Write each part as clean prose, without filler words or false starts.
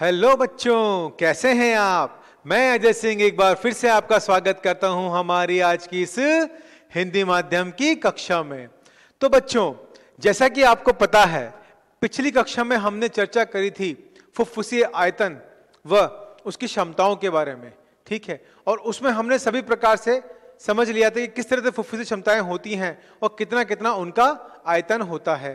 Hello बच्चों, कैसे हैं आप। मैं अजय सिंह एक बार फिर से आपका स्वागत करता हूं हमारी आज की इस हिंदी माध्यम की कक्षा में। तो बच्चों, जैसा कि आपको पता है, पिछली कक्षा में हमने चर्चा करी थी फुफ्फुसीय आयतन व उसकी क्षमताओं के बारे में, ठीक है। और उसमें हमने सभी प्रकार से समझ लिया था कि किस तरह से फुफ्फुसी क्षमताएं होती हैं और कितना कितना उनका आयतन होता है।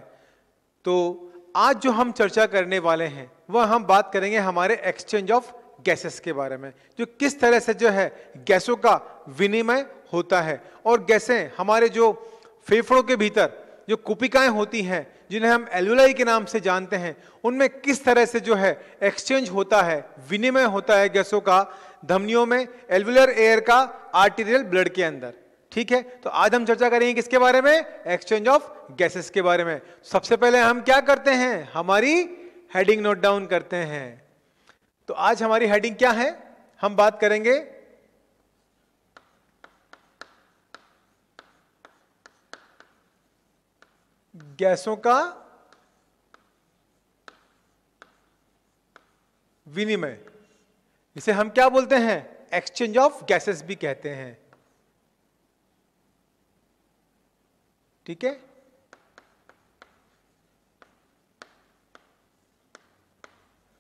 तो आज जो हम चर्चा करने वाले हैं वह हम बात करेंगे हमारे एक्सचेंज ऑफ गैसेस के बारे में, जो किस तरह से जो है गैसों का विनिमय होता है। और गैसें हमारे जो फेफड़ों के भीतर जो कुपिकाएं होती हैं, जिन्हें हम एल्वुलाई के नाम से जानते हैं, उनमें किस तरह से जो है एक्सचेंज होता है, विनिमय होता है गैसों का धमनियों में, एल्वुलर एयर का आर्टीरियल ब्लड के अंदर, ठीक है। तो आज हम चर्चा करेंगे किसके बारे में, एक्सचेंज ऑफ गैसेस के बारे में। सबसे पहले हम क्या करते हैं, हमारी हेडिंग नोट डाउन करते हैं। तो आज हमारी हेडिंग क्या है, हम बात करेंगे गैसों का विनिमय, इसे हम क्या बोलते हैं, एक्सचेंज ऑफ गैसेस भी कहते हैं, ठीक है।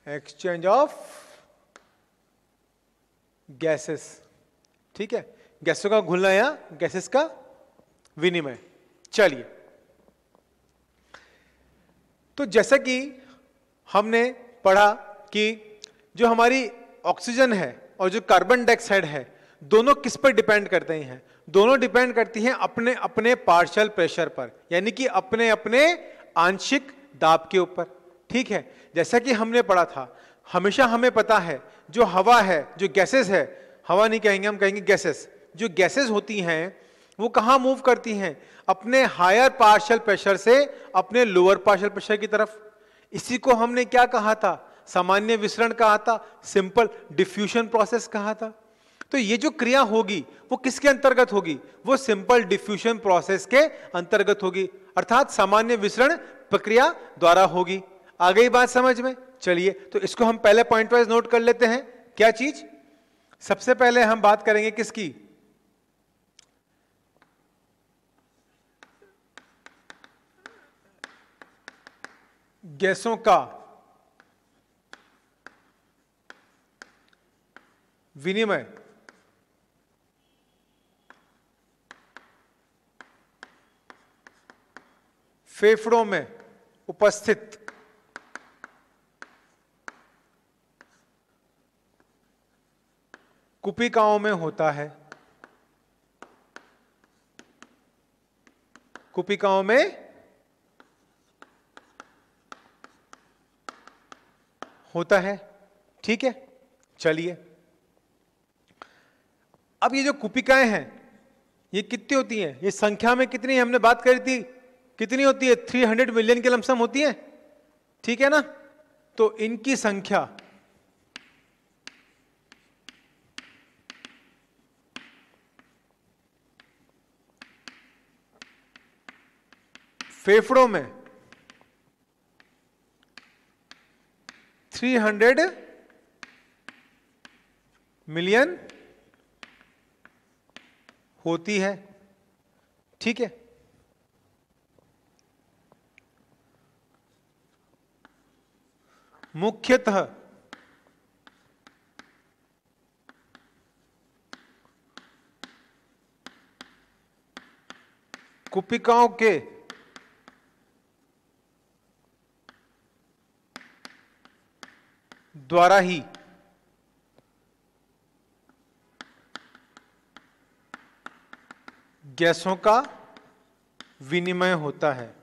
एक्सचेंज ऑफ गैसेस, ठीक है, गैसों का घुलना या गैसेस का विनिमय। चलिए, तो जैसा कि हमने पढ़ा कि जो हमारी ऑक्सीजन है और जो कार्बन डाइऑक्साइड है, दोनों किस पर डिपेंड करते हैं, दोनों डिपेंड करती हैं अपने अपने पार्शियल प्रेशर पर, यानी कि अपने अपने आंशिक दाब के ऊपर, ठीक है। जैसा कि हमने पढ़ा था, हमेशा हमें पता है जो हवा है, जो गैसेस है, हवा नहीं कहेंगे, हम कहेंगे गैसेस, जो गैसेस होती हैं वो कहां मूव करती हैं, अपने हायर पार्शियल प्रेशर से अपने लोअर पार्शियल प्रेशर की तरफ। इसी को हमने क्या कहा था, सामान्य विसरण कहा था, सिंपल डिफ्यूजन प्रोसेस कहा था। तो ये जो क्रिया होगी वो किसके अंतर्गत होगी, वो सिंपल डिफ्यूजन प्रोसेस के अंतर्गत होगी, अर्थात सामान्य विसरण प्रक्रिया द्वारा होगी। आ गई बात समझ में। चलिए, तो इसको हम पहले पॉइंट वाइज नोट कर लेते हैं। क्या चीज, सबसे पहले हम बात करेंगे किसकी, गैसों का विनिमय। फेफड़ों में उपस्थित कुपिकाओं में होता है, कुपिकाओं में होता है, ठीक है। चलिए, अब ये जो कुपिकाएं हैं ये कितनी होती हैं, ये संख्या में कितनी, हमने बात करी थी कितनी होती है, 300 मिलियन के लमसम होती है, ठीक है ना। तो इनकी संख्या फेफड़ों में 300 मिलियन होती है, ठीक है। मुख्यतः कुपिकाओं के द्वारा ही गैसों का विनिमय होता है,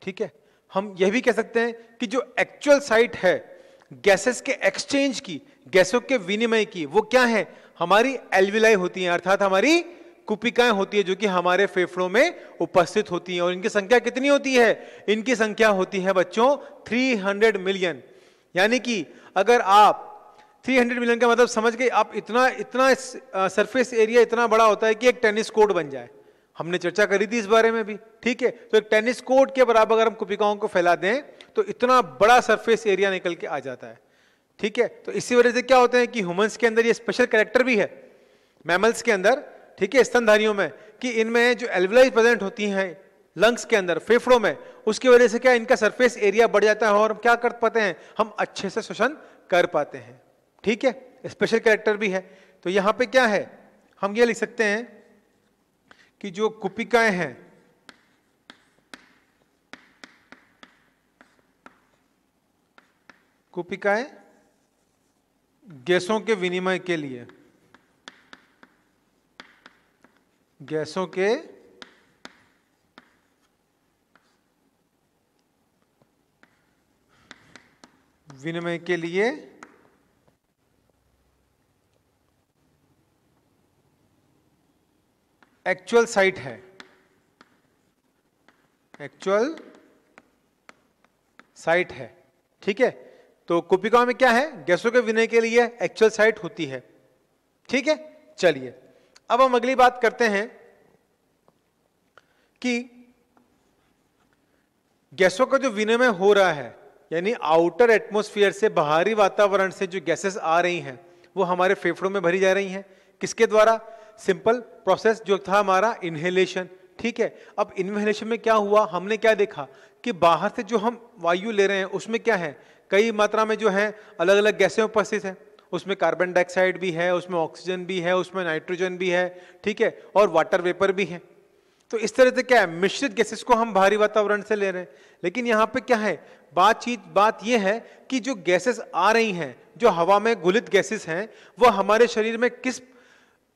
ठीक है। हम यह भी कह सकते हैं कि जो एक्चुअल साइट है गैसेस के एक्सचेंज की, गैसों के विनिमय की, वो क्या है, हमारी एल्विलाई होती हैं, अर्थात हमारी कुपिकाएं होती है, जो कि हमारे फेफड़ों में उपस्थित होती हैं। और इनकी संख्या कितनी होती है, इनकी संख्या होती है बच्चों 300 मिलियन। यानी कि अगर आप 300 मिलियन का मतलब समझ गए आप, इतना सरफेस एरिया इतना बड़ा होता है कि एक टेनिस कोर्ट बन जाए, हमने चर्चा करी थी इस बारे में भी, ठीक है। तो एक टेनिस कोर्ट के बराबर अगर हम कुपिकाओं को फैला दें तो इतना बड़ा सरफेस एरिया निकल के आ जाता है, ठीक है। तो इसी वजह से क्या होता है कि ह्यूमंस के अंदर ये स्पेशल कैरेक्टर भी है, मैमल्स के अंदर, ठीक है, स्तनधारियों में, कि इनमें जो एल्विलाई प्रेजेंट होती हैं लंग्स के अंदर, फेफड़ों में, उसकी वजह से क्या इनका सरफेस एरिया बढ़ जाता है और हम क्या कर पाते हैं, हम अच्छे से श्वसन कर पाते हैं, ठीक है। स्पेशल कैरेक्टर भी है। तो यहां पे क्या है, हम ये लिख सकते हैं कि जो कुपिकाएं हैं, कुपिकाएं गैसों के विनिमय के लिए, गैसों के विनिमय के लिए एक्चुअल साइट है, एक्चुअल साइट है, ठीक है। तो कुपिकाओं में क्या है, गैसों के विनिमय के लिए एक्चुअल साइट होती है, ठीक है। चलिए अब हम अगली बात करते हैं कि गैसों का जो विनिमय हो रहा है, यानी आउटर एटमॉस्फेयर से, बाहरी वातावरण से जो गैसेस आ रही हैं वो हमारे फेफड़ों में भरी जा रही हैं, किसके द्वारा, सिंपल प्रोसेस जो था हमारा इनहेलेशन, ठीक है। अब इनहेलेशन में क्या हुआ, हमने क्या देखा कि बाहर से जो हम वायु ले रहे हैं उसमें क्या है, कई मात्रा में जो है अलग अलग गैसें उपस्थित हैं, उसमें कार्बन डाइऑक्साइड भी है, उसमें ऑक्सीजन भी है, उसमें नाइट्रोजन भी है, ठीक है, और वाटर वेपर भी है। तो इस तरह से क्या है, मिश्रित गैसेस को हम बाहरी वातावरण से ले रहे हैं। लेकिन यहां पे क्या है, बात यह है कि जो गैसेस आ रही हैं, जो हवा में घुलित गैसेस हैं, वो हमारे शरीर में किस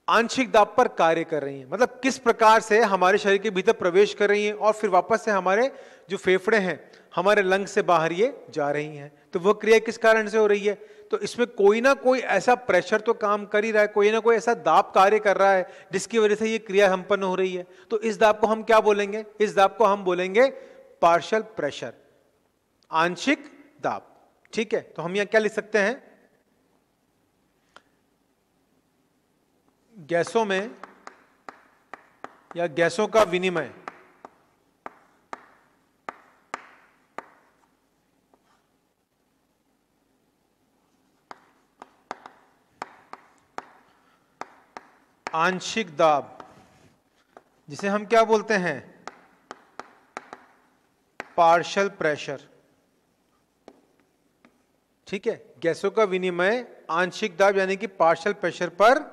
आंशिक दाब पर कार्य कर रही हैं, मतलब किस प्रकार से हमारे शरीर के भीतर प्रवेश कर रही हैं और फिर वापस से हमारे जो फेफड़े हैं, हमारे लंग से बाहर ये जा रही हैं। तो वो क्रिया किस कारण से हो रही है, तो इसमें कोई ना कोई ऐसा प्रेशर तो काम कर ही रहा है, कोई ना कोई ऐसा दाब कार्य कर रहा है जिसकी वजह से ये क्रिया संपन्न हो रही है। तो इस दाब को हम क्या बोलेंगे, इस दाब को हम बोलेंगे पार्शियल प्रेशर, आंशिक दाब, ठीक है। तो हम यहां क्या लिख सकते हैं, गैसों में या गैसों का विनिमय आंशिक दाब, जिसे हम क्या बोलते हैं, पार्शियल प्रेशर, ठीक है। गैसों का विनिमय आंशिक दाब यानी कि पार्शियल प्रेशर पर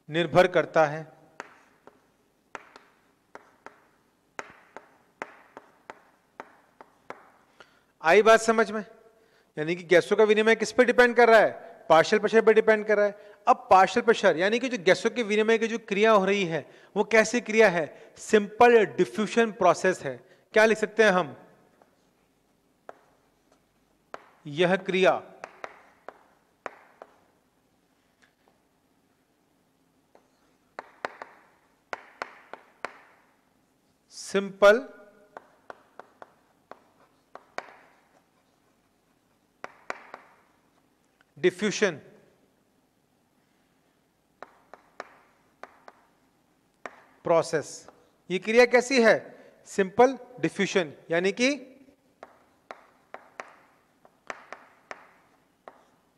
निर्भर करता है। आई बात समझ में, यानी कि गैसों का विनिमय किस पर डिपेंड कर रहा है, पार्शियल प्रेशर पर डिपेंड कर रहा है। अब पार्शियल प्रेशर यानी कि जो गैसों के विनिमय की जो क्रिया हो रही है वो कैसी क्रिया है, सिंपल डिफ्यूजन प्रोसेस है। क्या लिख सकते हैं हम, यह क्रिया सिंपल डिफ्यूजन प्रोसेस, ये क्रिया कैसी है, सिंपल डिफ्यूजन यानी कि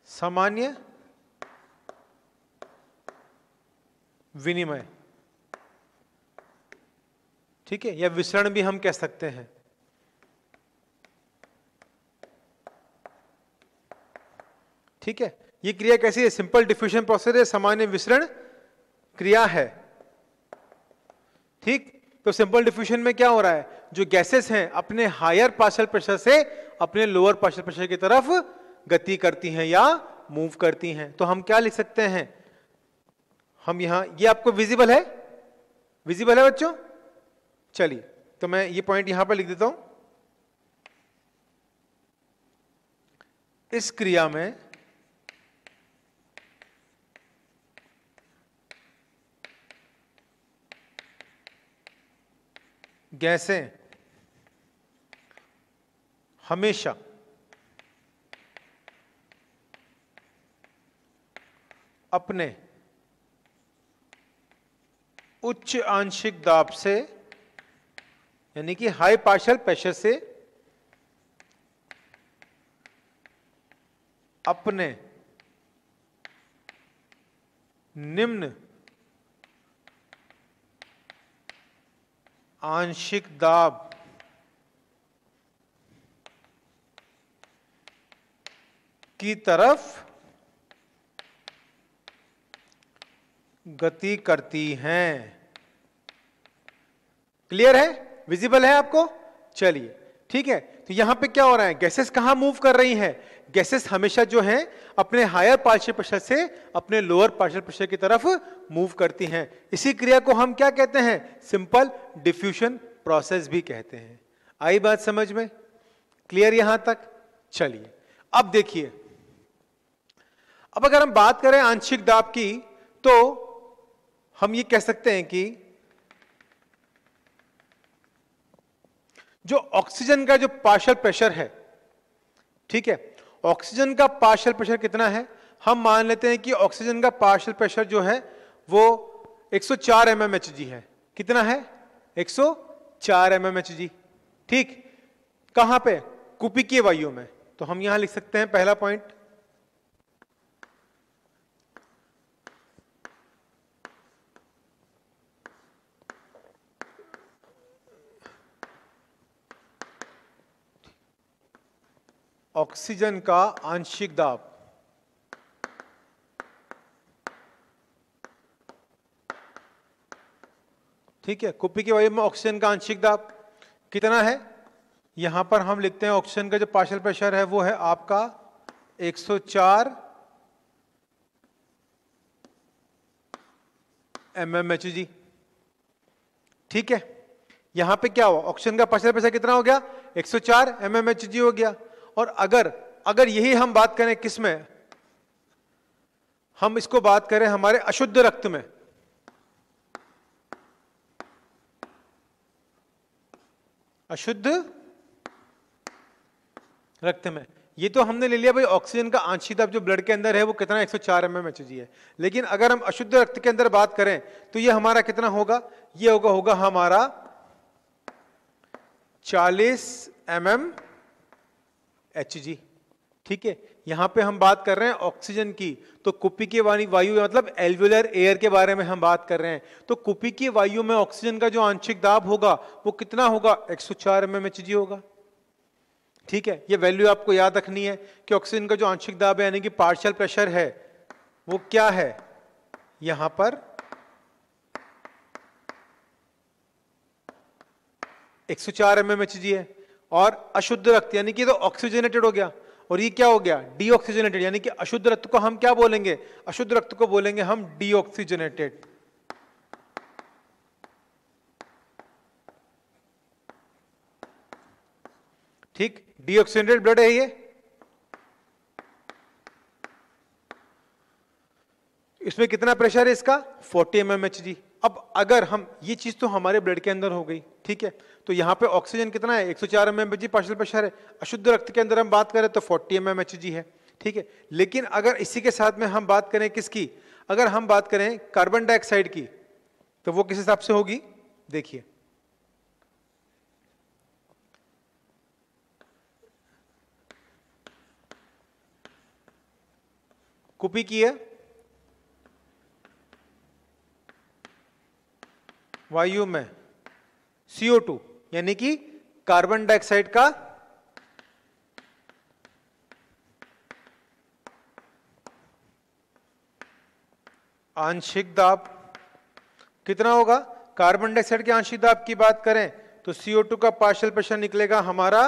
सामान्य विनिमय, ठीक है, या विसरण भी हम कह सकते हैं। ठीक है, ये क्रिया कैसी है, सिंपल डिफ्यूजन प्रोसेस है, सामान्य विसरण क्रिया है। ठीक, तो सिंपल डिफ्यूजन में क्या हो रहा है, जो गैसेस हैं अपने हायर पार्शियल प्रेशर से अपने लोअर पार्शियल प्रेशर की तरफ गति करती हैं या मूव करती हैं। तो हम क्या लिख सकते हैं, हम यहां, ये आपको विजिबल है, विजिबल है बच्चों, चलिए तो मैं ये पॉइंट यहां पर लिख देता हूं। इस क्रिया में गैसें हमेशा अपने उच्च आंशिक दाब से यानी कि हाई पार्शियल प्रेशर से अपने निम्न आंशिक दाब की तरफ गति करती हैं। क्लियर है? विजिबल है आपको? चलिए ठीक है। तो यहां पे क्या हो रहा है, गैसेस कहां मूव कर रही हैं? गैसेस हमेशा जो हैं अपने हायर पार्शियल प्रेशर से अपने लोअर पार्शियल प्रेशर की तरफ मूव करती हैं। इसी क्रिया को हम क्या कहते हैं? सिंपल डिफ्यूजन प्रोसेस भी कहते हैं। आई बात समझ में? क्लियर यहां तक? चलिए अब देखिए, अब अगर हम बात करें आंशिक दाब की तो हम ये कह सकते हैं कि जो ऑक्सीजन का जो पार्शियल प्रेशर है, ठीक है, ऑक्सीजन का पार्शियल प्रेशर कितना है? हम मान लेते हैं कि ऑक्सीजन का पार्शियल प्रेशर जो है वो 104 mmHg है। कितना है? 104 mmHg। ठीक, कहां पे? कुपिकीय वायु में। तो हम यहां लिख सकते हैं पहला पॉइंट, ऑक्सीजन का आंशिक दाब ठीक है, कुपिकीय वायु में ऑक्सीजन का आंशिक दाब कितना है? यहां पर हम लिखते हैं ऑक्सीजन का जो पार्शियल प्रेशर है वो है आपका 104 mmHg। ठीक है, यहां पे क्या हुआ? ऑक्सीजन का पार्शियल प्रेशर कितना हो गया? 104 mmHg हो गया। और अगर यही हम बात करें किस में, हम इसको बात करें हमारे अशुद्ध रक्त में, अशुद्ध रक्त में, ये तो हमने ले लिया भाई ऑक्सीजन का आंशिक दाब जो ब्लड के अंदर है वो कितना 104 mmHg है। लेकिन अगर हम अशुद्ध रक्त के अंदर बात करें तो ये हमारा कितना होगा? ये होगा हमारा 40 mmHg। ठीक है, यहां पे हम बात कर रहे हैं ऑक्सीजन की, तो कुपिकीय वायु मतलब एल्वुलर एयर के बारे में हम बात कर रहे हैं। तो कुपिकीय वायु में ऑक्सीजन का जो आंशिक दाब होगा वो कितना होगा? 104 mmHg होगा। ठीक है, ये वैल्यू आपको याद रखनी है कि ऑक्सीजन का जो आंशिक दाब है यानी कि पार्शियल प्रेशर है वो क्या है? यहां पर 104 mmHg है। और अशुद्ध रक्त यानी कि तो ऑक्सीजनेटेड हो गया, और ये क्या हो गया? डीऑक्सीजनेटेड, यानी कि अशुद्ध रक्त को हम क्या बोलेंगे? अशुद्ध रक्त को बोलेंगे हम डीऑक्सीजनेटेड। ठीक, डीऑक्सीजनेटेड ब्लड है ये। इसमें कितना प्रेशर है इसका? 40 mmHg। अब अगर हम ये चीज तो हमारे ब्लड के अंदर हो गई, ठीक है, तो यहां पे ऑक्सीजन कितना है? 104 mmHg पार्शियल प्रेशर है। अशुद्ध रक्त के अंदर हम बात करें तो 40 mmHg है। ठीक है, लेकिन अगर इसी के साथ में हम बात करें किसकी? अगर हम बात करें कार्बन डाइऑक्साइड की, तो वो किस हिसाब से होगी? देखिए, कुपिकीय वायु में CO2 यानी कि कार्बन डाइऑक्साइड का आंशिक दाब कितना होगा? कार्बन डाइऑक्साइड के आंशिक दाब की बात करें तो CO2 का पार्शियल प्रेशर निकलेगा हमारा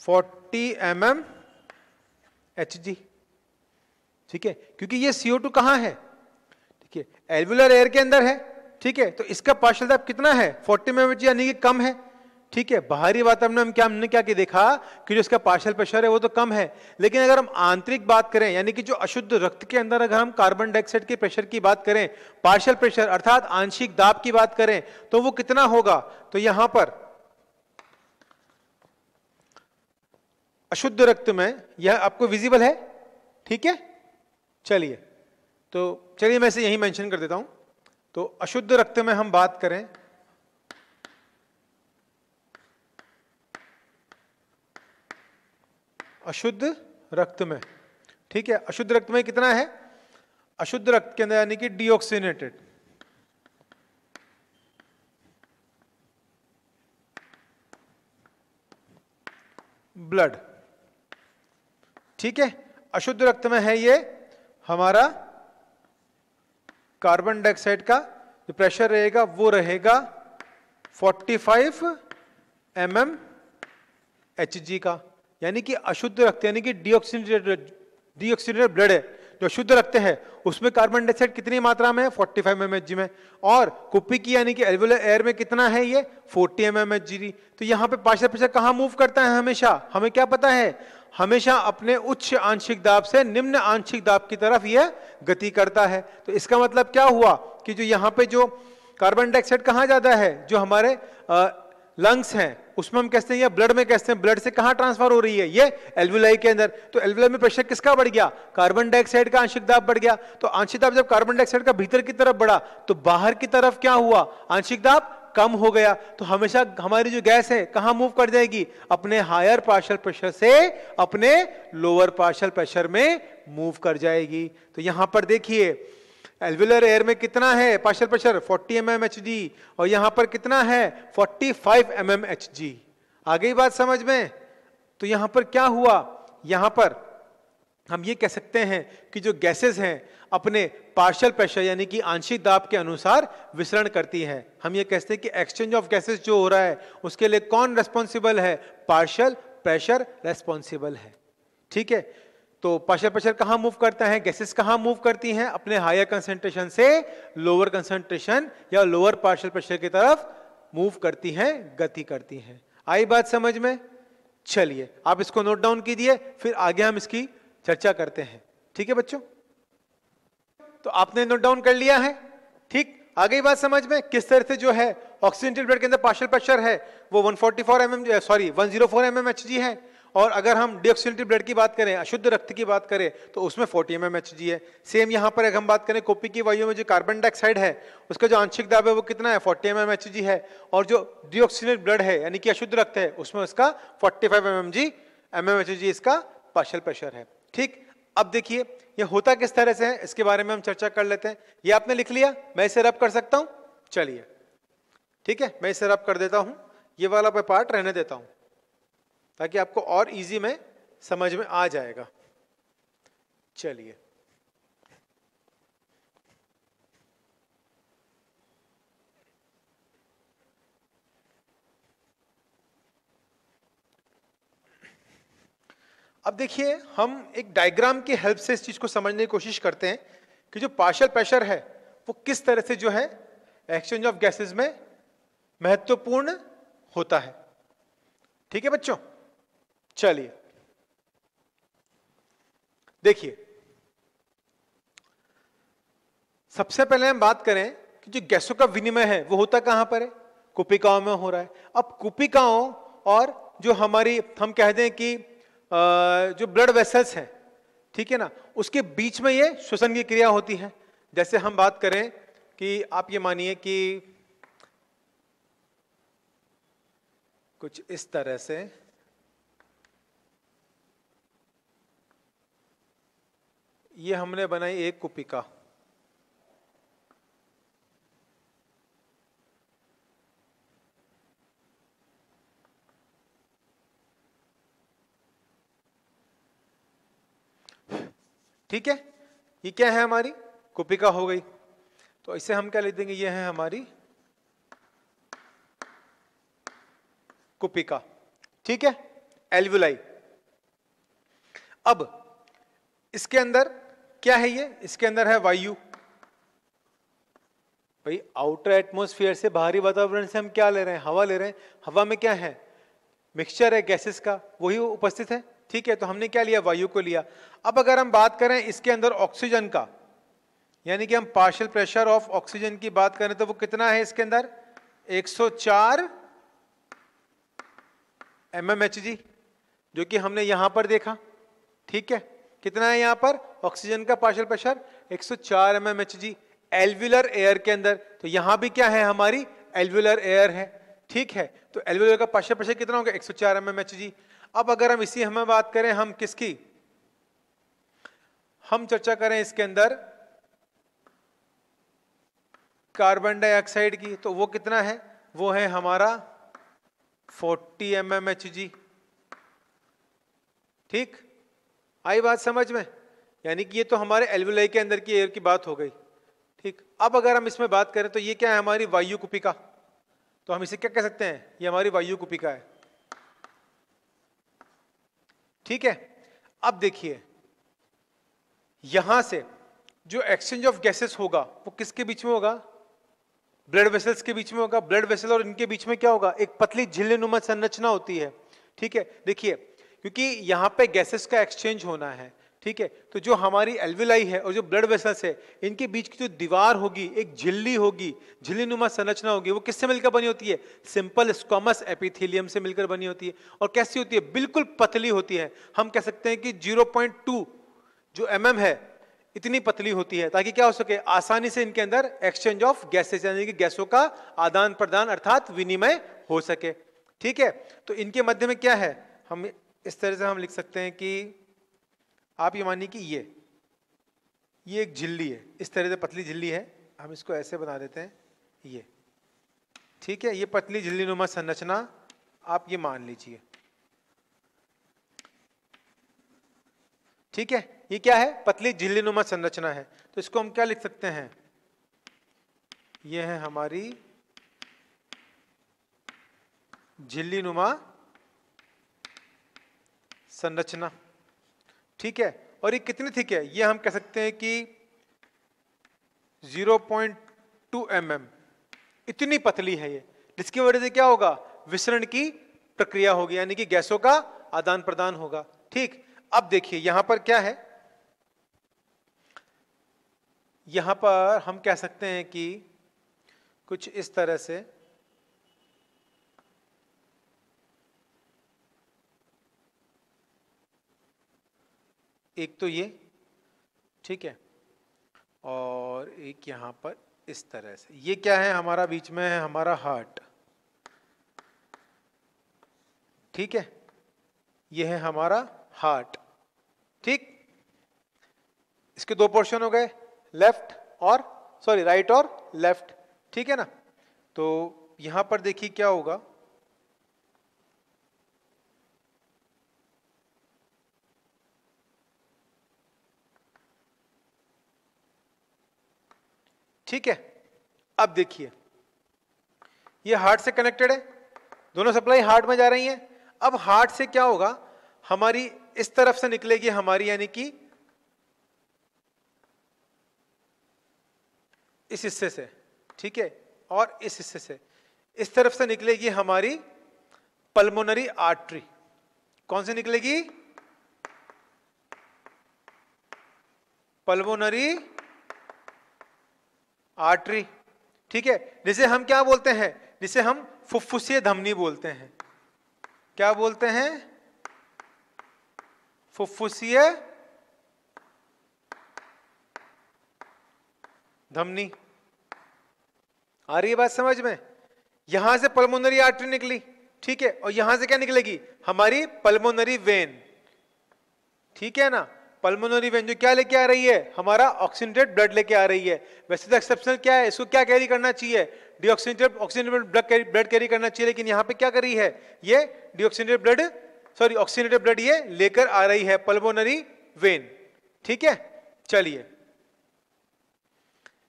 40 mmHg। ठीक है, क्योंकि ये CO2 कहां है? ठीक है, एल्वुलर एयर के अंदर है। ठीक है, तो इसका पार्शियल दाब कितना है? 40 mmHg यानी कि कम है। ठीक है, बाहरी वातावरण में हमने क्या देखा कि जो इसका पार्शियल प्रेशर है वो तो कम है, लेकिन अगर हम आंतरिक बात करें यानी कि जो अशुद्ध रक्त के अंदर अगर हम कार्बन डाइऑक्साइड के प्रेशर की बात करें, पार्शियल प्रेशर अर्थात आंशिक दाब की बात करें, तो वो कितना होगा? तो यहां पर अशुद्ध रक्त में यह आपको विजिबल है। ठीक है, चलिए तो चलिए मैं इसे यही मेंशन कर देता हूं। तो अशुद्ध रक्त में हम बात करें, अशुद्ध रक्त में, ठीक है, अशुद्ध रक्त में कितना है, अशुद्ध रक्त के अंदर यानी कि डीऑक्सीनेटेड, ब्लड, ठीक है, अशुद्ध रक्त में है ये हमारा कार्बन डाइऑक्साइड का जो प्रेशर रहेगा वो रहेगा 45 mm Hg का, यानी कि अशुद्ध रक्त यानी कि डीऑक्सीनेटेड ब्लड है, जो शुद्ध रक्त है उसमें कार्बन डाइऑक्साइड कितनी मात्रा में है 45 mmHg में, और कुप्पी की यानी कि एल्वुलर एयर में कितना है ये 40 mmHg। तो यहां पे पार्शियल प्रेशर कहां मूव करता है, हमेशा हमें क्या पता है, हमेशा अपने उच्च आंशिक दाब से निम्न आंशिक दाब की तरफ यह गति करता है। तो इसका मतलब क्या हुआ कि जो यहां पे जो कार्बन डाइऑक्साइड कहां ज्यादा है, जो हमारे लंग्स हैं उसमें हम कहते हैं या ब्लड में कहते हैं, ब्लड से कहां ट्रांसफर हो रही है, ये एल्वुलाई के अंदर। तो एल्वुलाई में प्रेशर किसका बढ़ गया, कार्बन डाइऑक्साइड का आंशिक दाब बढ़ गया। तो आंशिक दाब जब कार्बन डाइऑक्साइड का भीतर की तरफ बढ़ा तो बाहर की तरफ क्या हुआ, आंशिक दाब कम हो गया। तो हमेशा हमारी जो गैस है कहां मूव कर जाएगी, अपने हायर पार्शियल प्रेशर से अपने लोअर पार्शियल प्रेशर में मूव कर जाएगी। तो यहां पर देखिए एल्वुलर एयर में कितना है पार्शियल प्रेशर 40 mmHg और यहां पर कितना है 45 mmHg। आ गई बात समझ में। तो यहां पर क्या हुआ, यहां पर हम ये कह सकते हैं कि जो गैसेस हैं अपने पार्शियल प्रेशर यानी कि आंशिक दाब के अनुसार विचरण करती हैं। हम ये कहते हैं कि एक्सचेंज ऑफ गैसेस जो हो रहा है उसके लिए कौन रेस्पॉन्सिबल है, पार्शियल प्रेशर रेस्पॉन्सिबल है, ठीक है। तो पार्शियल प्रेशर कहां मूव करता है, गैसेस कहां मूव करती हैं, अपने हायर कंसंट्रेशन से लोअर कंसंट्रेशन या लोअर पार्शियल प्रेशर की तरफ मूव करती हैं, गति करती हैं। आई बात समझ में। चलिए आप इसको नोट डाउन कीजिए, फिर आगे हम इसकी चर्चा करते हैं, ठीक है बच्चों। तो आपने नोट डाउन कर लिया है, ठीक। आ गई बात समझ में किस तरह से जो है ऑक्सीजनेटेड ब्लड के अंदर पार्शियल प्रेशर है वो 104 mmHg है, और अगर हम डीऑक्सीनेटेड ब्लड की बात करें, अशुद्ध रक्त की बात करें तो उसमें 40 mmHg है। सेम यहां पर अगर हम बात करें कुप्पी की वायु में जो कार्बन डाइऑक्साइड है उसका जो आंशिक दाब है वो कितना है 40 mmHg है, और जो डीऑक्सीनेटेड ब्लड है यानी कि अशुद्ध रक्त है उसमें उसका 45 mmHg इसका पार्शियल प्रेशर है, ठीक। अब देखिए ये होता किस तरह से है इसके बारे में हम चर्चा कर लेते हैं। ये आपने लिख लिया, मैं इसे रब कर सकता हूं, चलिए ठीक है, मैं इसे रब कर देता हूं, ये वाला पार्ट रहने देता हूं ताकि आपको और इजी में समझ में आ जाएगा। चलिए अब देखिए हम एक डायग्राम की हेल्प से इस चीज को समझने की कोशिश करते हैं कि जो पार्शियल प्रेशर है वो किस तरह से जो है एक्सचेंज ऑफ गैसेस में महत्वपूर्ण होता है, ठीक है बच्चों। चलिए देखिए सबसे पहले हम बात करें कि जो गैसों का विनिमय है वो होता कहां पर है, कुपिकाओं में हो रहा है। अब कुपिकाओं और जो हमारी हम कह दें कि जो ब्लड वेसल्स हैं, ठीक है ना, उसके बीच में ये श्वसन की क्रिया होती है। जैसे हम बात करें कि आप ये मानिए कि कुछ इस तरह से ये हमने बनाई एक कुपिका, ठीक है, ये क्या है हमारी कुपिका हो गई। तो इसे हम क्या लिख देंगे, ये है हमारी कुपिका, ठीक है, एल्वुलाई। अब इसके अंदर क्या है, ये इसके अंदर है वायु। भाई आउटर एटमॉस्फेयर से, बाहरी वातावरण से हम क्या ले रहे हैं, हवा ले रहे हैं। हवा में क्या है, मिक्सचर है गैसेस का, वही उपस्थित है, ठीक है। तो हमने क्या लिया, वायु को लिया। अब अगर हम बात करें इसके अंदर ऑक्सीजन का, यानी कि हम पार्शियल प्रेशर ऑफ ऑक्सीजन की बात करें तो वो कितना है इसके अंदर 104 mmHg, जो कि हमने यहां पर देखा, ठीक है। कितना है यहां पर ऑक्सीजन का partial pressure 104 mmHg alveolar air के अंदर। तो यहां भी क्या है, हमारी एल्वुलर एयर है, ठीक है। तो एल्वुलर का पार्शियल प्रेशर कितना होगा, 104 mmHg। अब अगर हम इसी हमें बात करें, हम किसकी, हम चर्चा करें इसके अंदर कार्बन डाइऑक्साइड की, तो वो कितना है, वो है हमारा 40 mmHg। ठीक, आई बात समझ में? यानी कि ये तो हमारे एल्वुलाई के अंदर की एयर की बात हो गई। ठीक, अब अगर हम इसमें बात करें तो ये क्या है, हमारी वायु कुपिका। तो हम इसे क्या कह सकते हैं, ये हमारी वायु कुपिका है, ठीक है। अब देखिए यहां से जो एक्सचेंज ऑफ गैसेस होगा वो किसके बीच में होगा, ब्लड वेसल्स के बीच में होगा। ब्लड वेसल और इनके बीच में क्या होगा, एक पतली झिल्लीनुमा संरचना होती है, ठीक है। देखिए क्योंकि यहां पे गैसेस का एक्सचेंज होना है, ठीक है, तो जो हमारी एल्वुलाई है और जो ब्लड वेसल्स है इनके बीच की जो दीवार होगी, एक झिल्ली होगी, झिल्लीनुमा संरचना होगी, वो किससे मिलकर बनी होती है, सिंपल स्क्वामस एपिथेलियम से मिलकर बनी होती है। और कैसी होती है, बिल्कुल पतली होती है। हम कह सकते हैं कि 0.2 जो mm है इतनी पतली होती है, ताकि क्या हो सके, आसानी से इनके अंदर एक्सचेंज ऑफ गैसेस यानी कि गैसों का आदान प्रदान अर्थात विनिमय हो सके, ठीक है। तो इनके मध्य में क्या है, हम इस तरह से हम लिख सकते हैं कि आप ये मानिए कि ये एक झिल्ली है, इस तरह से पतली झिल्ली है, हम इसको ऐसे बना देते हैं, ये ठीक है, ये पतली झिल्लीनुमा संरचना आप ये मान लीजिए, ठीक है। ये क्या है, पतली झिल्लीनुमा संरचना है। तो इसको हम क्या लिख सकते हैं, ये है हमारी झिल्लीनुमा संरचना, ठीक है। और ये कितनी थिक है, ये हम कह सकते हैं कि 0.2 mm, इतनी पतली है ये, जिसकी वजह से क्या होगा, विसरण की प्रक्रिया होगी, यानी कि गैसों का आदान प्रदान होगा, ठीक। अब देखिए यहां पर क्या है, यहां पर हम कह सकते हैं कि कुछ इस तरह से एक तो ये, ठीक है, और एक यहां पर इस तरह से, ये क्या है, हमारा बीच में है हमारा हार्ट, ठीक है, ये है हमारा हार्ट, ठीक। इसके दो पोर्शन हो गए, लेफ्ट और सॉरी राइट और लेफ्ट, ठीक है ना। तो यहां पर देखिए क्या होगा, ठीक है। अब देखिए ये हार्ट से कनेक्टेड है, दोनों सप्लाई हार्ट में जा रही हैं। अब हार्ट से क्या होगा, हमारी इस तरफ से निकलेगी हमारी, यानी कि इस हिस्से से, ठीक है, और इस हिस्से से, इस तरफ से निकलेगी हमारी पल्मोनरी आर्टरी। कौन से निकलेगी, पल्मोनरी आर्टरी, ठीक है, जिसे हम क्या बोलते हैं, जिसे हम फुफ्फुसीय धमनी बोलते हैं। क्या बोलते हैं, फुफ्फुसीय धमनी। आ रही है बात समझ में? यहां से पल्मोनरी आर्टरी निकली, ठीक है, और यहां से क्या निकलेगी, हमारी पल्मोनरी वेन, ठीक है ना। पल्मोनरी वेन जो क्या लेके आ रही है, हमारा ऑक्सीजनेटेड ब्लड लेके आ रही है। वैसे तो एक्सेप्शनल क्या है, इसको क्या कैरी करना चाहिए, ऑक्सीजनेटेड ब्लड कैरी करना चाहिए, लेकिन यहां पे क्या कर रही है, ये deoxygenated blood, sorry oxygenated blood ये लेकर आ रही है, पल्मोनरी वेन, ठीक है। चलिए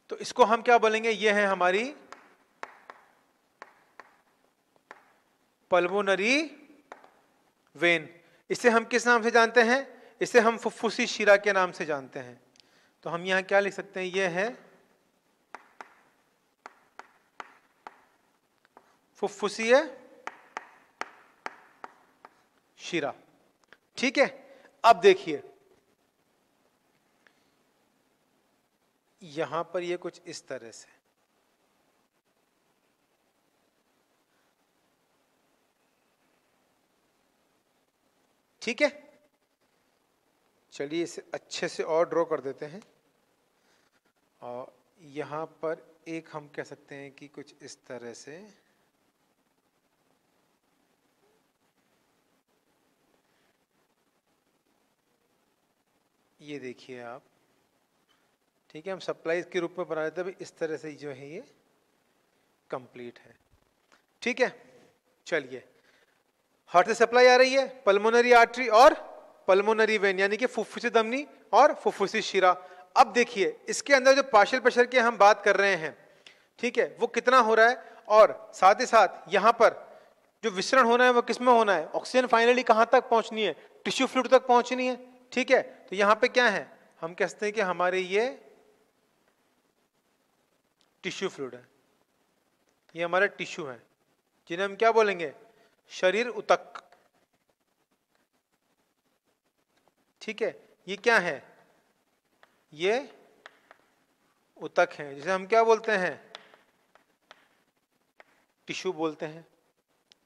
तो इसको हम क्या बोलेंगे, ये है हमारी पल्मोनरी वेन। इसे हम किस नाम से जानते हैं, इसे हम फुफ्फुसी शिरा के नाम से जानते हैं। तो हम यहां क्या लिख सकते हैं, यह है फुफ्फुसीय शिरा, ठीक है। अब देखिए यहां पर ये कुछ इस तरह से, ठीक है। चलिए इसे अच्छे से और ड्रॉ कर देते हैं। और यहाँ पर एक हम कह सकते हैं कि कुछ इस तरह से, ये देखिए आप, ठीक है, हम सप्लाई के रूप में बना देते हैं, इस तरह से जो है ये कंप्लीट है। ठीक है, चलिए, हार्ट से सप्लाई आ रही है, पल्मोनरी आर्टरी और पल्मोनरी वेन, यानी कि फुफ्फुसी धमनी और फुफ्फुसी शिरा। अब देखिए इसके अंदर जो पार्शियल प्रेशर की हम बात कर रहे हैं, ठीक है, वो कितना हो रहा है, और साथ ही साथ यहां पर जो विसरण होना है वो किसमें होना है, ऑक्सीजन फाइनली कहां तक पहुंचनी है, टिश्यू फ्लूइड तक पहुंचनी है। ठीक है, तो यहां पे क्या है, हम कहते हैं कि हमारे ये टिश्यू फ्लूइड है, ये हमारा टिश्यू है, जिन्हें हम क्या बोलेंगे, शरीर उतक। ठीक है, ये क्या है, ये उतक है, जिसे हम क्या बोलते हैं, टिश्यू बोलते हैं।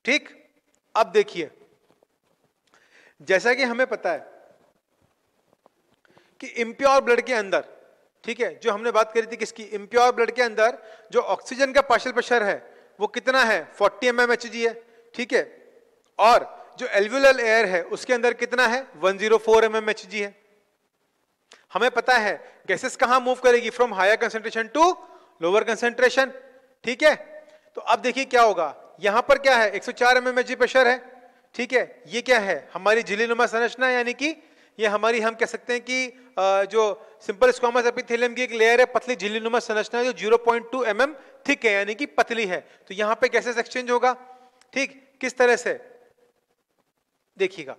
ठीक, अब देखिए, जैसा कि हमें पता है कि इम्प्योर ब्लड के अंदर, ठीक है, जो हमने बात करी थी किसकी, इम्प्योर ब्लड के अंदर जो ऑक्सीजन का पार्शियल प्रेशर है वो कितना है, 40 mmHg है। ठीक है, और जो एल्वियोलर एयर है उसके अंदर कितना है, 104 mmHg है। हमें पता है गैसेस कहां मूव करेगी, from higher concentration to lower concentration. ठीक है, तो अब देखिए क्या होगा, यहां पर क्या है, 104 mmHg प्रेशर है। ठीक है, ये क्या है, हमारी झिल्लीनुमा संरचना, यानी कि ये हमारी, हम कह सकते हैं कि जो सिंपल स्क्वामस एपिथेलियम की एक लेयर है, पतली झिल्लीनुमा संरचना जो 0.2 mm थिक है, यानी कि पतली है। तो यहां पे गैसेस एक्सचेंज होगा। ठीक, किस तरह से, देखिएगा,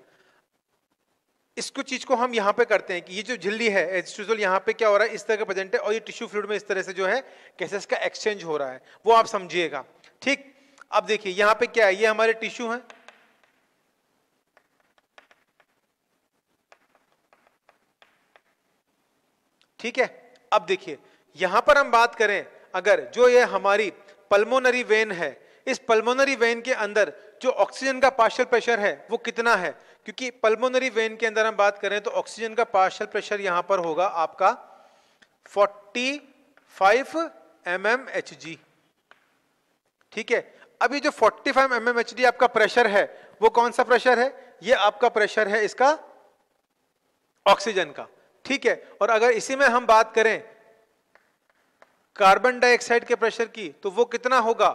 इसको चीज को हम यहां पे करते हैं कि ये जो झिल्ली है एस्ट्रोजोल, यहां पे क्या हो रहा है, इस तरह का प्रेजेंट है, और ये टिश्यू फ्लूइड में इस तरह से जो है गैसेस का एक्सचेंज हो रहा है, वो आप समझिएगा। ठीक, अब देखिए यहां पे क्या है, ये हमारे टिश्यू है, ठीक है। अब देखिए यहां पर हम बात करें, अगर जो ये हमारी पल्मोनरी वेन है, इस पल्मोनरी वेन के अंदर जो ऑक्सीजन का पार्शियल प्रेशर है वो कितना है, क्योंकि पल्मोनरी वेन के अंदर हम बात करें तो ऑक्सीजन का पार्शियल प्रेशर यहां पर होगा आपका 45 mmHg। ठीक है, अब ये जो 45 mmHg आपका प्रेशर है वो कौन सा प्रेशर है, ये आपका प्रेशर है इसका ऑक्सीजन का। ठीक है, और अगर इसी में हम बात करें कार्बन डाइऑक्साइड के प्रेशर की, तो वो कितना होगा,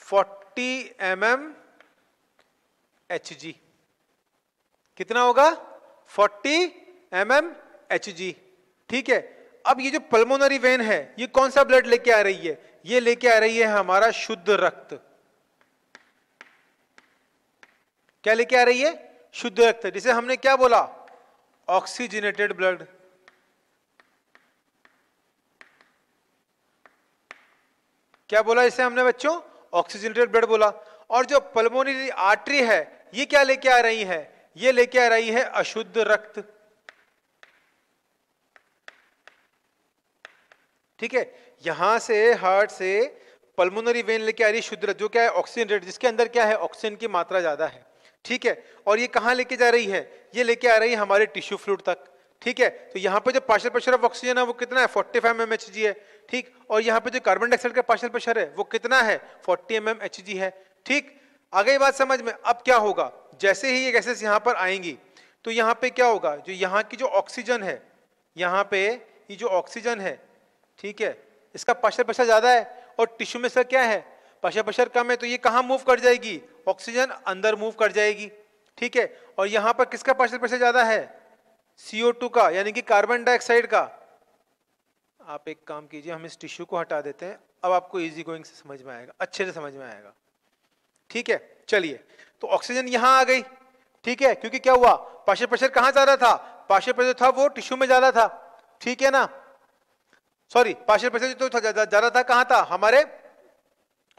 40 mmHg। कितना होगा, 40 mmHg। ठीक है, अब ये जो पल्मोनरी वेन है ये कौन सा ब्लड लेके आ रही है, ये लेके आ रही है हमारा शुद्ध रक्त। क्या लेके आ रही है, शुद्ध रक्त, जिसे हमने क्या बोला, ऑक्सीजनेटेड ब्लड। क्या बोला इसे हमने बच्चों, ऑक्सीजनेटेड ब्लड बोला। और जो पल्मोनरी आर्टरी है ये क्या लेके आ रही है, ये लेके आ रही है अशुद्ध रक्त। ठीक है, यहां से हार्ट से पल्मोनरी वेन लेके आ रही है शुद्ध रक्त, जो क्या है, ऑक्सीजनेटेड, जिसके अंदर क्या है, ऑक्सीजन की मात्रा ज्यादा है। ठीक है, और ये कहां लेके जा रही है, ये लेके आ रही है हमारे टिश्यू फ्लूइड तक। ठीक है, तो यहां पे जो पार्शियल प्रेशर ऑफ ऑक्सीजन है वो कितना है, 45 mmHg है। ठीक, और यहां पे जो कार्बन डाइऑक्साइड का पार्शियल प्रेशर है वो कितना है, 40 mmHg है। ठीक, आ गई बात समझ में। अब क्या होगा, जैसे ही ये गैसेस यहां पर आएंगी तो यहां पे क्या होगा, जो यहां की जो ऑक्सीजन है, यहां पे ये जो ऑक्सीजन है, ठीक है, इसका पार्शियल प्रेशर ज्यादा है और टिश्यू में इसका क्या है, पार्शियल प्रेशर कम है, तो ये कहां मूव कर जाएगी, ऑक्सीजन अंदर मूव कर जाएगी। ठीक है, और यहां पर किसका पार्शियल प्रेशर ज्यादा है, CO2 का, यानी कि कार्बन डाइऑक्साइड का। आप एक काम कीजिए, हम इस टिश्यू को हटा देते हैं, अब आपको इजी गोइंग से समझ में आएगा, अच्छे से समझ में आएगा। ठीक है, चलिए, तो ऑक्सीजन यहां आ गई। ठीक है, क्योंकि क्या हुआ, पार्शियल प्रेशर कहां ज्यादा था, पार्शियल प्रेशर था वो टिश्यू में ज्यादा था। ठीक है ना, सॉरी, पार्शियल प्रेशर जो था ज्यादा था कहां था, हमारे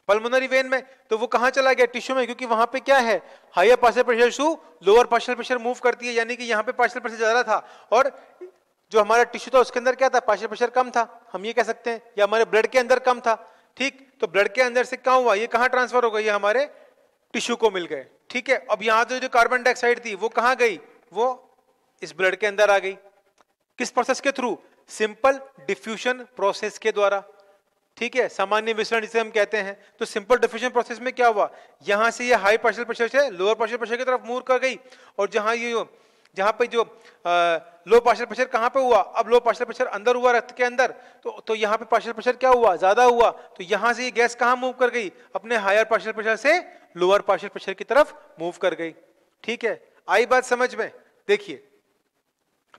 पल्मोनरी वेन में, तो वो कहां चला गया, टिश्यू में, क्योंकि वहां पे क्या है, higher partial pressure to lower partial pressure move करती है, यानी कि यहां पे पार्शियल प्रेशर ज्यादा था और जो हमारा टिश्यू था उसके अंदर क्या था, पार्शियल प्रेशर कम था, हम ये कह सकते हैं, या हमारे ब्लड के अंदर कम था। ठीक, तो ब्लड के अंदर से क्या हुआ, ये कहां ट्रांसफर हो गई, ये हमारे टिश्यू को मिल गए। ठीक है, अब यहां जो कार्बन डाइऑक्साइड थी वो कहां गई, वो इस ब्लड के अंदर आ गई, किस प्रोसेस के थ्रू, सिंपल डिफ्यूजन प्रोसेस के द्वारा, ठीक है, सामान्य विसरण जिसे हम कहते हैं। तो सिंपल डिफ्यूजन प्रोसेस में क्या हुआ, यहां से ये हाई पार्शियल प्रेशर से लोअर पार्शियल प्रेशर की तरफ मूव कर गई, और जहां पे जो लो पार्शियल प्रेशर कहां पे हुआ, अब लो पार्शियल प्रेशर अंदर हुआ रक्त के अंदर, तो यहां पे पार्शियल प्रेशर क्या हुआ, ज्यादा हुआ, तो यहां से ये गैस कहां मूव कर गई, अपने हायर पार्शियल प्रेशर से लोअर पार्शियल प्रेशर की तरफ मूव कर गई। ठीक है, आई बात समझ में। देखिए,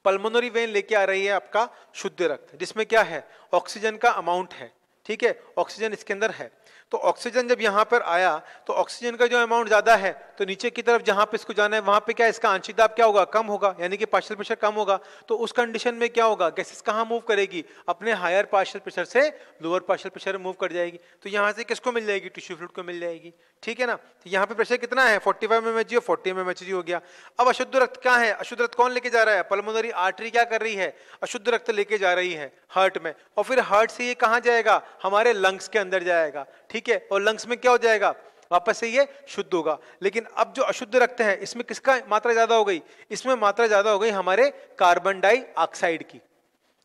पल्मोनरी वेन लेके आ रही है आपका शुद्ध रक्त, जिसमें क्या है, ऑक्सीजन का अमाउंट है, ठीक है, ऑक्सीजन इसके अंदर है। तो ऑक्सीजन जब यहां पर आया तो ऑक्सीजन का जो अमाउंट ज्यादा है, तो नीचे की तरफ जहां पे इसको जाना है वहां पे क्या, इसका आंशिक दाब क्या होगा, कम होगा, यानी कि पार्शियल प्रेशर कम होगा। तो उस कंडीशन में क्या होगा, गैसेस कहां मूव करेगी, अपने हायर पार्शियल प्रेशर से लोअर पार्शियल प्रेशर मूव कर जाएगी। तो यहां से किसको मिल जाएगी, टिश्यू फ्लूइड को मिल जाएगी। ठीक है ना, तो यहाँ पे प्रेशर कितना है, 45 mmHg और 40 mmHg हो गया। अब अशुद्ध रक्त क्या है, अशुद्ध रक्त कौन लेके जा रहा है, पल्मोनरी आर्टरी क्या कर रही है, अशुद्ध रक्त लेके जा रही है हार्ट में, और फिर हार्ट से ये कहां जाएगा, हमारे लंग्स के अंदर जाएगा। ठीक है, और लंग्स में क्या हो जाएगा, वापस से ये शुद्ध होगा। लेकिन अब जो अशुद्ध रक्त है इसमें किसका मात्रा ज्यादा हो गई, इसमें मात्रा ज्यादा हो गई हमारे कार्बन डाइऑक्साइड की।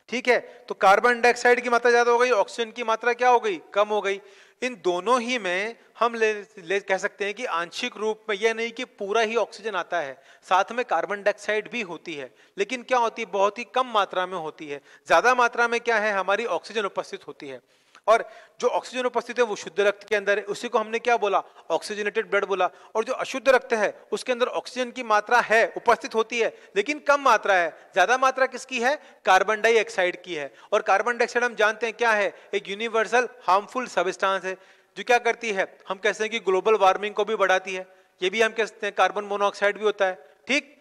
ठीक है, तो कार्बन डाइऑक्साइड की मात्रा ज्यादा हो गई, ऑक्सीजन की मात्रा क्या हो गई, कम हो गई। इन दोनों ही में हम ले कह सकते हैं कि आंशिक रूप में, यह नहीं कि पूरा ही ऑक्सीजन आता है, साथ में कार्बन डाइऑक्साइड भी होती है, लेकिन क्या होती है, बहुत ही कम मात्रा में होती है। ज्यादा मात्रा में क्या है, हमारी ऑक्सीजन उपस्थित होती है, और जो ऑक्सीजन उपस्थित है वो शुद्ध रक्त के अंदर है, उसी को हमने क्या बोला, ऑक्सीजनेटेड ब्लड बोला। और जो अशुद्ध रक्त है उसके अंदर ऑक्सीजन की मात्रा है, उपस्थित होती है, लेकिन कम मात्रा है। ज्यादा मात्रा किसकी है, कार्बन डाइऑक्साइड की है। और कार्बन डाइऑक्साइड हम जानते हैं क्या है, एक यूनिवर्सल हार्मफुल सब्सटेंस है, जो क्या करती है, हम कहते हैं कि ग्लोबल वार्मिंग को भी बढ़ाती है। ये भी हम कहते हैं, कार्बन मोनोऑक्साइड भी होता है। ठीक,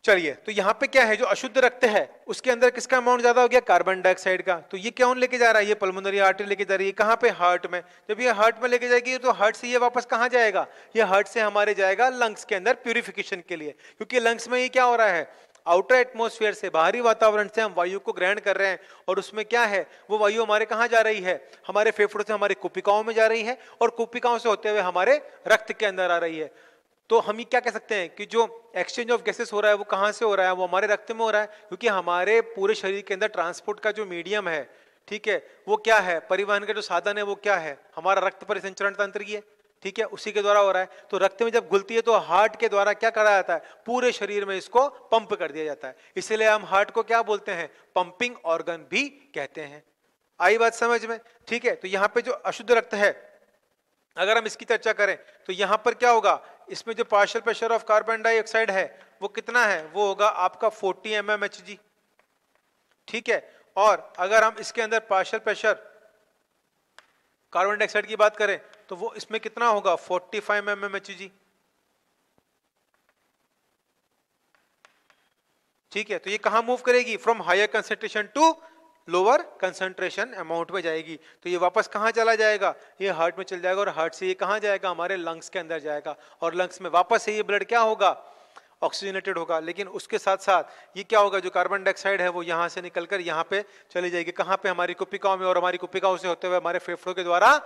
चलिए, तो यहां पे क्या है, जो अशुद्ध रक्त है उसके अंदर किसका अमाउंट ज्यादा हो गया, कार्बन डाइऑक्साइड का। तो ये कौन लेके जा रहा है, ये पल्मोनरी आर्टरी लेके जा रही है, कहां पे, हार्ट में। जब ये हार्ट में लेके जाएगी तो हार्ट से ये वापस कहां जाएगा, ये हार्ट से हमारे जाएगा लंग्स के अंदर प्यूरिफिकेशन के लिए, क्योंकि लंग्स में ये क्या हो रहा है, आउटर एटमॉस्फेयर से, बाहरी वातावरण से हम वायु को ग्रहण कर रहे हैं, और उसमें क्या है, वो वायु हमारे कहां जा रही है, हमारे फेफड़ों से हमारे कुपिकाओं में जा रही है, और कुपिकाओं से होते हुए हमारे रक्त के अंदर आ रही है। तो हम ये क्या कह सकते हैं कि जो एक्सचेंज ऑफ गैसेस हो रहा है वो कहां से हो रहा है, वो हमारे रक्त में हो रहा है, क्योंकि हमारे पूरे शरीर के अंदर ट्रांसपोर्ट का जो मीडियम है, ठीक है, वो क्या है, परिवहन का जो साधन है वो क्या है, हमारा रक्त परिसंचरण तंत्र ही है। ठीक है, उसी के द्वारा हो रहा है। तो रक्त में जब घुलती है तो हार्ट के द्वारा क्या करा जाता है, पूरे शरीर में इसको पंप कर दिया जाता है। इसलिए हम हार्ट को क्या बोलते हैं, पंपिंग ऑर्गन भी कहते हैं। आई बात समझ में। ठीक है, तो यहाँ पे जो अशुद्ध रक्त है, अगर हम इसकी चर्चा करें तो यहां पर क्या होगा, इसमें जो partial pressure of carbon dioxide है वो कितना है, वो होगा आपका 40 mmHg। ठीक है, और अगर हम इसके अंदर पार्शियल प्रेशर कार्बन डाइऑक्साइड की बात करें तो वो इसमें कितना होगा, 45 mmHg। ठीक है, तो ये कहां मूव करेगी, from higher concentration to lower concentration amount में जाएगी। तो ये वापस कहां चला जाएगा, ये हार्ट में चल जाएगा, और हार्ट से ये कहां जाएगा, हमारे लंग्स के अंदर जाएगा, और लंग्स में वापस से ये ब्लड क्या होगा, ऑक्सीजनेटेड होगा। लेकिन उसके साथ साथ ये क्या होगा, जो कार्बन डाइऑक्साइड है वो यहां से निकलकर यहां पे चली जाएगी, कहां पे, हमारी कुपिकाओं में, और हमारी कुपिकाओं से होते हुए हमारे फेफड़ों के द्वारा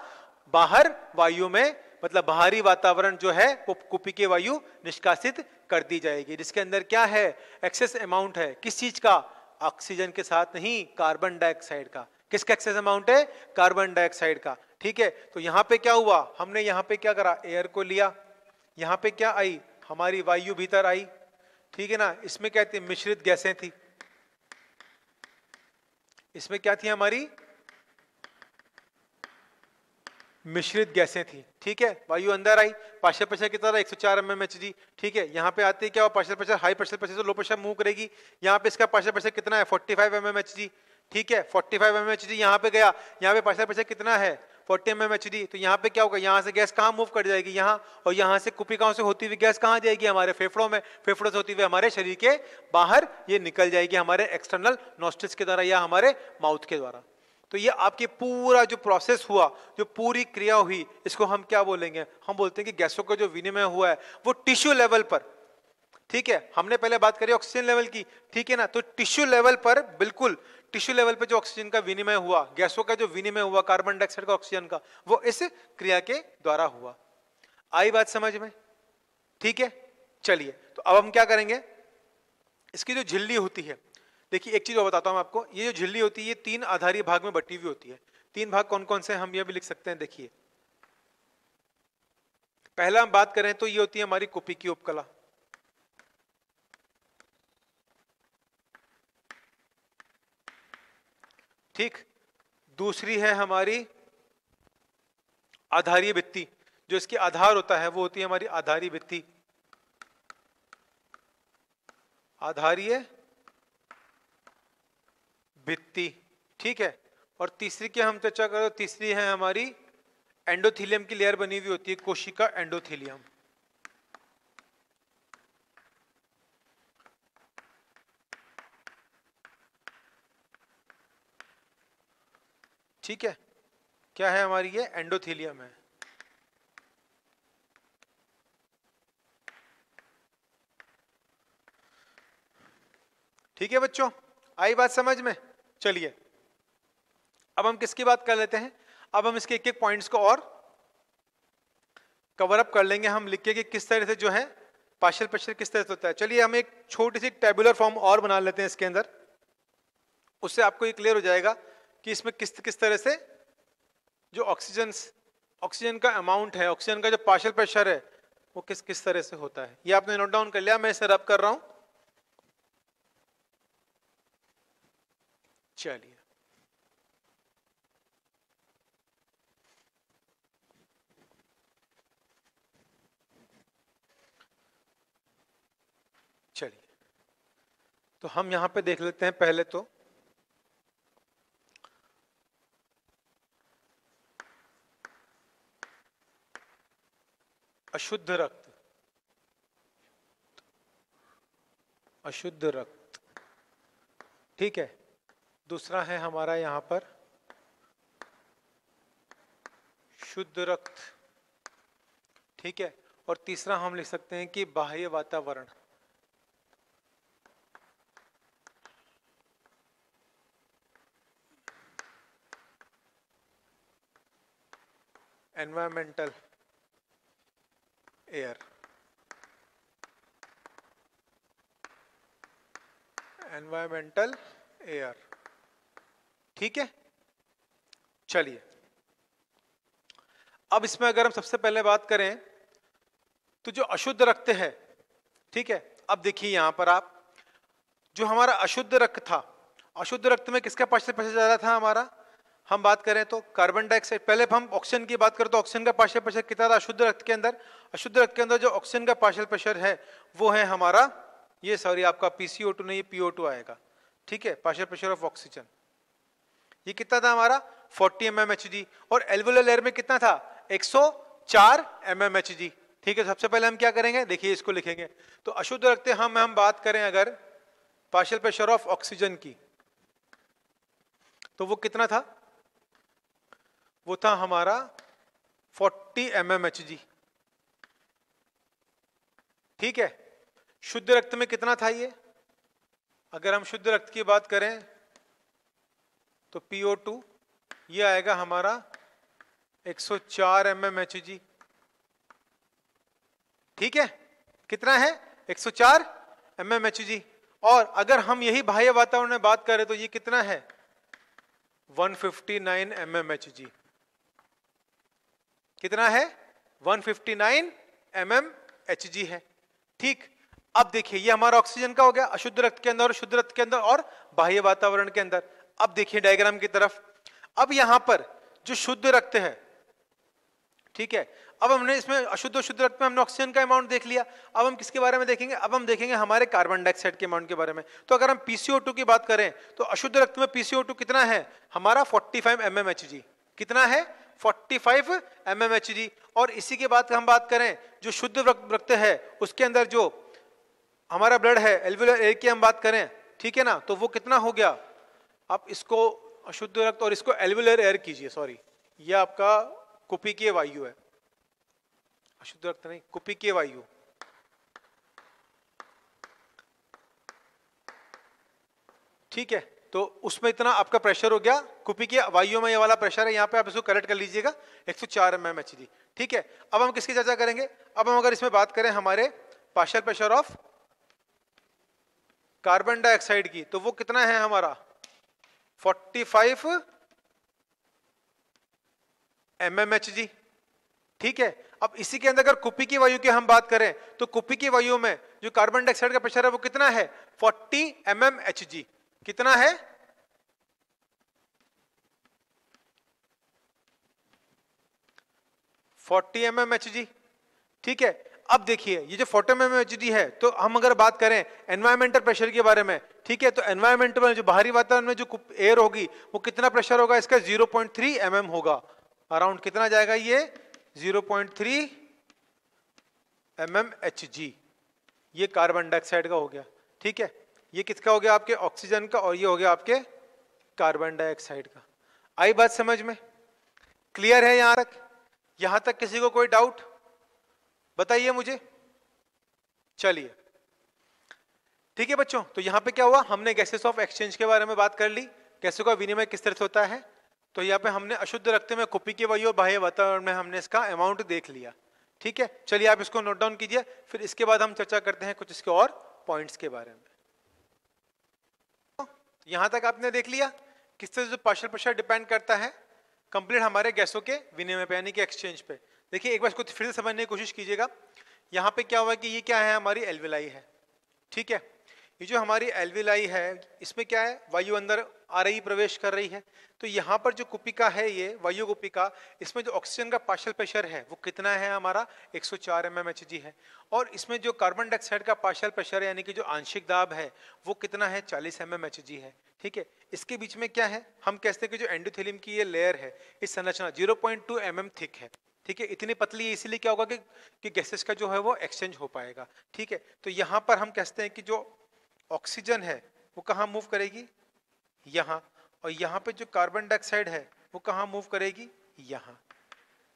बाहर वायु में, मतलब बाहरी वातावरण जो है वो कुपिके वायु निष्कासित कर दी जाएगी, जिसके अंदर क्या है, एक्सेस अमाउंट है, किस चीज का, ऑक्सीजन के साथ नहीं, कार्बन डाइऑक्साइड का। किसका एक्सेस अमाउंट है, कार्बन डाइऑक्साइड का। ठीक है, तो यहां पे क्या हुआ, हमने यहां पे क्या करा, एयर को लिया, यहां पे क्या आई, हमारी वायु भीतर आई। ठीक है ना, इसमें क्या थी, मिश्रित गैसें थी, इसमें क्या थी, हमारी मिश्रित गैसें थी। ठीक है, वायु अंदर आई, पार्शियल प्रेशर कितना था, 104 mmHg। ठीक है, यहाँ पे आते ही क्या हुआ, partial pressure, high partial pressure से लो प्रेशर मूव करेगी। यहाँ पे इसका पार्शियल प्रेशर कितना है, 45 mmHg। ठीक है, 45 mmHg यहाँ पे गया, यहाँ पे पार्शियल प्रेशर कितना है, 40 mmHg। तो यहाँ पे क्या होगा, यहाँ से गैस कहाँ मूव कर जाएगी, यहाँ, और यहाँ से कुपिकाओं से होती हुई गैस कहाँ जाएगी, हमारे फेफड़ों में, फेफड़ों से होती हुई हमारे शरीर के बाहर ये निकल जाएगी, हमारे एक्सटर्नल नॉस्ट्रिल्स के द्वारा या हमारे माउथ के द्वारा। तो ये आपके पूरा जो प्रोसेस हुआ, जो पूरी क्रिया हुई, इसको हम क्या बोलेंगे, हम बोलते हैं कि गैसों का जो विनिमय हुआ है वो टिश्यू लेवल पर। ठीक है, हमने पहले बात करी ऑक्सीजन लेवल की, ठीक है ना, तो टिश्यू लेवल पर, बिल्कुल टिश्यू लेवल पे जो ऑक्सीजन का विनिमय हुआ, गैसों का जो विनिमय हुआ, कार्बन डाइऑक्साइड का ऑक्सीजन का, वो इस क्रिया के द्वारा हुआ। आई बात समझ में। ठीक है, चलिए, तो अब हम क्या करेंगे, इसकी जो झिल्ली होती है, देखिए एक चीज और बताता हूं आपको, ये जो झिल्ली होती है ये 3 आधारी भाग में बटी हुई होती है। 3 भाग कौन कौन से हम ये भी लिख सकते हैं, देखिए पहला हम बात करें तो ये होती है हमारी कुपी की उपकला, ठीक। दूसरी है हमारी आधारीय भित्ति, जो इसकी आधार होता है वो होती है हमारी आधारीय भित्ति, आधारीय भित्ति, ठीक है। और तीसरी की हम चर्चा करें, तीसरी है हमारी एंडोथीलियम की लेयर बनी हुई होती है, कोशिका एंडोथीलियम, ठीक है। क्या है हमारी, ये एंडोथीलियम है। ठीक है बच्चों, आई बात समझ में? चलिए अब हम किसकी बात कर लेते हैं, अब हम इसके एक एक पॉइंट्स को और कवर अप कर लेंगे, हम लिख के कि किस तरह से जो है पार्शियल प्रेशर किस तरह से होता है। चलिए हम एक छोटी सी टेबुलर फॉर्म और बना लेते हैं इसके अंदर, उससे आपको ये क्लियर हो जाएगा कि इसमें किस किस तरह से जो ऑक्सीजन का अमाउंट है, ऑक्सीजन का जो पार्शियल प्रेशर है वो किस किस तरह से होता है। ये आपने नोट डाउन कर लिया, मैं इसे रब कर रहा हूं। चलिए चलिए तो हम यहां पे देख लेते हैं पहले तो अशुद्ध रक्त, अशुद्ध रक्त, ठीक है। दूसरा है हमारा यहां पर शुद्ध रक्त, ठीक है। और तीसरा हम लिख सकते हैं कि बाह्य वातावरण, एनवायरमेंटल एयर, एनवायरमेंटल एयर, ठीक है। चलिए अब इसमें अगर हम सबसे पहले बात करें तो जो अशुद्ध रक्त है, ठीक है। अब देखिए यहां पर आप जो हमारा अशुद्ध रक्त था, अशुद्ध रक्त में किसका पार्शियल प्रेशर ज्यादा था हमारा, हम बात करें तो कार्बन डाइऑक्साइड। पहले हम ऑक्सीजन की बात करें तो ऑक्सीजन का पार्शियल प्रेशर कितना था अशुद्ध रक्त के अंदर, अशुद्ध रक्त के अंदर जो ऑक्सीजन का पार्शियल प्रेशर है वो है हमारा ये, सॉरी आपका PCO2 नहीं, ये PO2 आएगा, ठीक है, पार्शियल प्रेशर ऑफ ऑक्सीजन। ये कितना था हमारा 40 mmHg, और एल्वुलर लेयर में कितना था 104 mmHg, ठीक है। सबसे पहले हम क्या करेंगे, देखिए इसको लिखेंगे तो अशुद्ध रक्त हम बात करें अगर पार्शियल प्रेशर ऑफ ऑक्सीजन की तो वो कितना था, वो था हमारा 40 mmHg, ठीक है। शुद्ध रक्त में कितना था ये, अगर हम शुद्ध रक्त की बात करें तो PO2 ये आएगा हमारा 104 mmHg, ठीक है। कितना है 104 mmHg। और अगर हम यही बाह्य वातावरण में बात करें तो ये कितना है 159 mmHg, कितना है 159 mmHg है, ठीक। अब देखिए ये हमारा ऑक्सीजन का हो गया अशुद्ध रक्त के अंदर और शुद्ध रक्त के अंदर और बाह्य वातावरण के अंदर। अब देखिए डायग्राम की तरफ, अब यहां पर जो शुद्ध रक्त है, ठीक है, अब हमने इसमें अशुद्ध और शुद्ध रक्त में हमने ऑक्सीजन का अमाउंट देख लिया। अब हम किसके बारे में देखेंगे, अब हम देखेंगे हमारे कार्बन डाइऑक्साइड के अमाउंट के बारे में। तो अगर हम PCO2 की बात करें तो अशुद्ध रक्त में PCO2 कितना है हमारा 45 mmHg, कितना है 45 mmHg। और इसी के बाद हम बात करें जो शुद्ध रक्त है उसके अंदर जो हमारा ब्लड है एल्वुलर एयर की हम बात करें, ठीक है ना, तो वो कितना हो गया, आप इसको अशुद्ध रक्त और इसको एल्वुलर एयर कीजिए, सॉरी ये आपका कुपिकीय वायु है, अशुद्ध रक्त नहीं कुपिकीय वायु, ठीक है। तो उसमें इतना आपका प्रेशर हो गया, कुपिकीय वायु में ये वाला प्रेशर है, यहां पे आप इसको करेक्ट कर लीजिएगा 104 mmHg, ठीक है। अब हम किसकी चर्चा करेंगे, अब हम अगर इसमें बात करें हमारे partial pressure of carbon dioxide की, तो वो कितना है हमारा 45 mmHg। ठीक है, अब इसी के अंदर अगर कुप्पी की वायु की हम बात करें तो कुप्पी की वायु में जो कार्बन डाइऑक्साइड का प्रेशर है वो कितना है 40 mmHg। कितना है 40 mmHg। ठीक है, अब देखिए ये जो 40 mmHg है, तो हम अगर बात करें एनवायरमेंटल प्रेशर के बारे में, ठीक है, तो एनवायरमेंट में जो बाहरी वातावरण में जो एयर होगी वो कितना प्रेशर होगा, इसका 0.3 mm होगा। अराउंड कितना जाएगा ये 0.3 mmHg। ये कार्बन डाइऑक्साइड का हो गया। ठीक है, ये किसका हो गया आपके ऑक्सीजन का, और ये हो गया आपके कार्बन डाइऑक्साइड का। आई बात समझ में? क्लियर है यहां तक? यहां तक किसी को कोई डाउट बताइए मुझे। चलिए ठीक है बच्चों, तो यहां पे क्या हुआ, हमने गैसेस ऑफ एक्सचेंज के बारे में बात कर ली, गैसों का विनिमय किस तरह से होता है। तो यहाँ पे हमने अशुद्ध रक्त में कुप्पी की वायु और बाह्य वातावरण में हमने इसका अमाउंट देख लिया। ठीक है, चलिए आप इसको नोट डाउन कीजिए, फिर इसके बाद हम चर्चा करते हैं कुछ इसके और पॉइंट्स के बारे में। यहां तक आपने देख लिया किस तरह से पार्शियल प्रेशर डिपेंड करता है कंप्लीट हमारे गैसों के विनिमय पे, यानी कि एक्सचेंज पे। देखिए एक बार इसको फिर से समझने की कोशिश कीजिएगा। यहाँ पे क्या हुआ कि ये क्या है, हमारी एल्विलाई है। ठीक है, ये जो हमारी एल्विलाई है इसमें क्या है, वायु अंदर आ रही प्रवेश कर रही है। तो यहाँ पर जो कुपिका है, ये वायु कुपिका, इसमें जो ऑक्सीजन का पार्शियल प्रेशर है वो कितना है हमारा 104 mmHg है। और इसमें जो कार्बन डाइऑक्साइड का पार्शियल प्रेशर यानी कि जो आंशिक दाब है वो कितना है 40 mmHg है। ठीक है, इसके बीच में क्या है, हम कहते हैं कि जो एंडोथेलियम की ये लेयर है, इस संरचना 0.2 mm थिक है। ठीक है, इतनी पतली है, इसीलिए क्या होगा कि गैसेस का जो है वो एक्सचेंज हो पाएगा। ठीक है, तो यहाँ पर हम कहते हैं कि जो ऑक्सीजन है वो कहाँ मूव करेगी, यहाँ, और यहाँ पे जो कार्बन डाइऑक्साइड है वो कहाँ मूव करेगी, यहाँ।